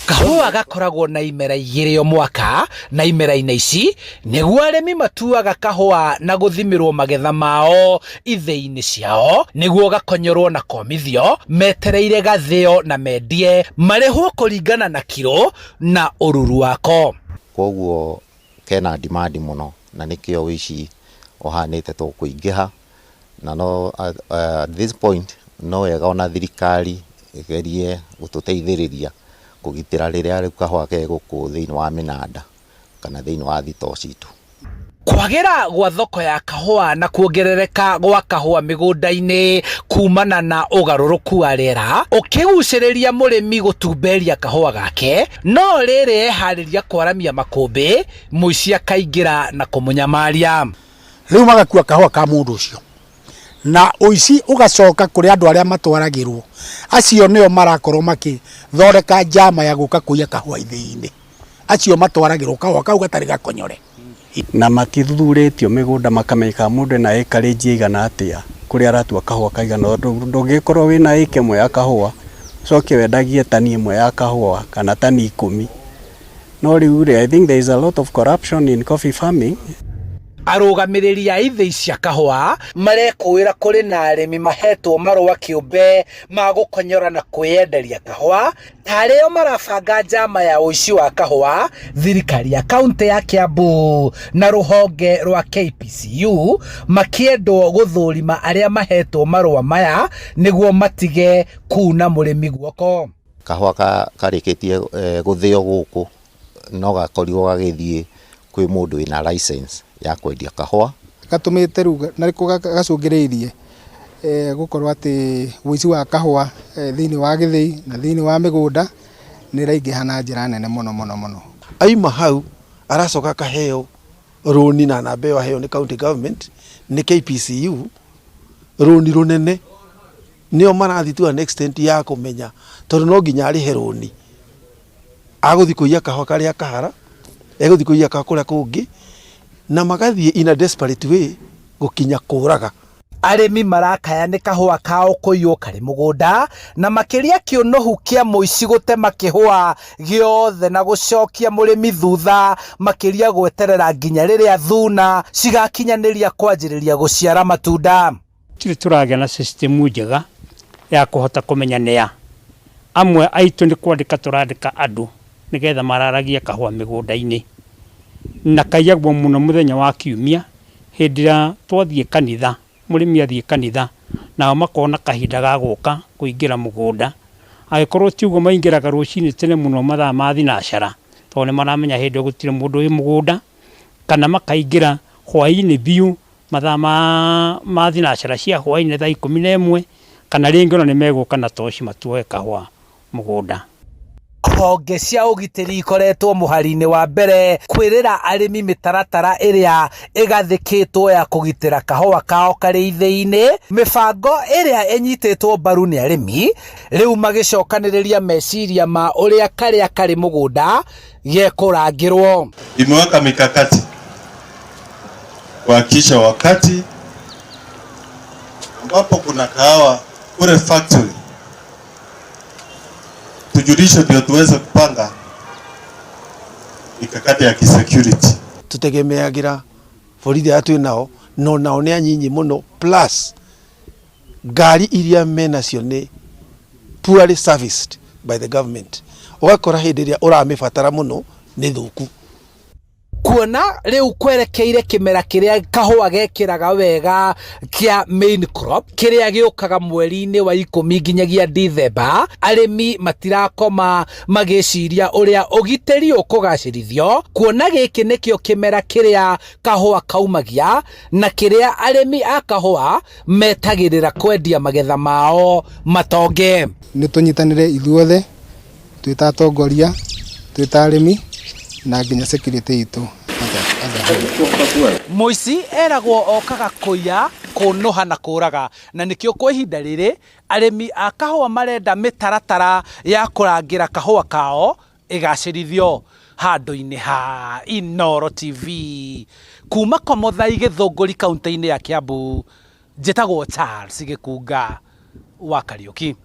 Kahua gakoragwo na imera igĩrĩ o mwaka, na imera-inĩ ici nĩguo arĩmi matuaga kahua na gũthimĩrwo magetha mao ithĩi-inĩ ciao nĩguo gakonyorwo na komithio metereire gathĩo na mendie marĩhwo kũringana na kiro na ũruru wako. Koguo kena demand mũno na nĩkĩo ũici ũhanĩte tũkũingĩha na no at this point no wega ona thirikari ĩgerie gũtũteithĩrĩria kugitira riria ari kahua ke guku thiini wa minada kana thiini wa thito citu. Kwagira gwa thoko ya kahua na kuongerereka gwa kahua migunda-ini kumana na ugaruruku wa riera ukiguciriria murimi gutumberia kahua gake no riri hariria kwaramia makumbi muici akaingira na kumunyamaria. Riu magakua kahua ka mundu ucio na uici ugacoka kuri andu aria matwaragirwo acio nio marakorwo makithondeka njama ya guka kuiya kahua ithii-ini acio matwaragirwo kahua kau gatari gakonyore na makithuthuritio migunda makameka mundu na ekarenji igana atia kuri aratua kahua kaigana ndungikorwo wina eke imwe ya kahua coke wendagie tani imwe ya kahua kana tani 10 no riu I think there is a lot of corruption in coffee farming. Arugamiriri a ithĩi cia kahua marekuira kuri na arimi mahetwo marũa kĩũmbe ma gũkonyora na kwĩyenderia kahua tarĩo marabanga njama ya ũici wa kahua. Thirikari ya kaunti ya Kiambu na rũhonge rwa KPCU makĩendwo gũthũrima arĩa mahetwo marũa maya nĩguo matige kuna mũrĩmi guoko. Kahua karĩkĩtie gũthĩo gũkũ no gakorirwo gagĩthiĩ kwĩ mũndũ wĩna license ya kwendia kahua gatumite ruga na riko gacungiriirie gukorwo ati wici wa kahua thiini wa githii na thiini wa migunda ni raingiha na njira nene muno. Aima hau aracoka kaheo roni na namba ĩyo aheo ni county government ni KPCU roni runene nio marathi to an extent ya kumenya tondu no nginya arihe roni aguthi kuiya kahua karia kahara eguthi kuiya kahua kuria kungi na magathie in a desperate way gukinya kuraga. Arimi marakaya ni kahua kao kuiyo kari mugunda na makiria kionohu kia muici gutema kihua giothe na gucokia murimi thutha makiria gweterera nginya riria thuna cigakinyaniria kwanjiriria guciara matunda. Tiri turagia na system njega ya kuhota kumenya nia amwe aitu ni kwandika turandika andu nigetha mararagia kahua migunda-ini na kayagwo muno muthenya wa kiumia hindira twathie kanitha murimi athie kanitha na makona kahinda ga guka kuingira mugunda agikorwo tiugo maingiraga rucini tene muno mathaa ma thinacara tondu maramenya hindi gutire mundu wi mugunda kana makaingira hwaini biu mathaa ma thinacara cia hwaini thaa 11 kana ringi ona ni meguka na toci matuoe kahua mugunda. Honge cia ugitiri ikoretwo muhari-ini wa mbere kwirira arimi mitaratara iria igathikitwo ya kugitira kahua kao kari ithĩi-ini. Mibango iria enyititwo mbaru ni arimi riu magicokaniriria meciria ma uria karia kari mugunda gekurangirwo. Imeweka mikakati kuhakikisha wakati ambapo kuna kahawa kule factory tujulishe ndio tuweze kupanga mikakati ya security. Tutegemeagira borithi atu nao no nao ni anyinyi muno plus gari iria menacio ni poorly serviced by the government. Ugakora hindi iria uramibatara muno ni thuku. Kuona riu kwerekeire kimera kiria kahua gekiraga wega kia main crop kiria giukaga mweri-ini wa 10 nginyagia December, arimi matirakoma magiciria uria ugitiri ukugacirithio kuona giki nikio kimera kiria kahua kaumagia na kiria arimi a kahua metagirira kwendia magetha mao matonge. Ni tunyitanire ithuothe twita atongoria twita arimi na nginya security itu. Muici eragwo okaga kuiya kunoha na kuraga na nikio kwa ihinda riri arimi a kahua marenda mitaratara ya kurangira kahua kao igacirithio. Handu-ini ha Inooro TV kuma Komuthai Githunguri kaunti-ini ya Kiambu, njitagwo Charles Gikunga wa Kariuki.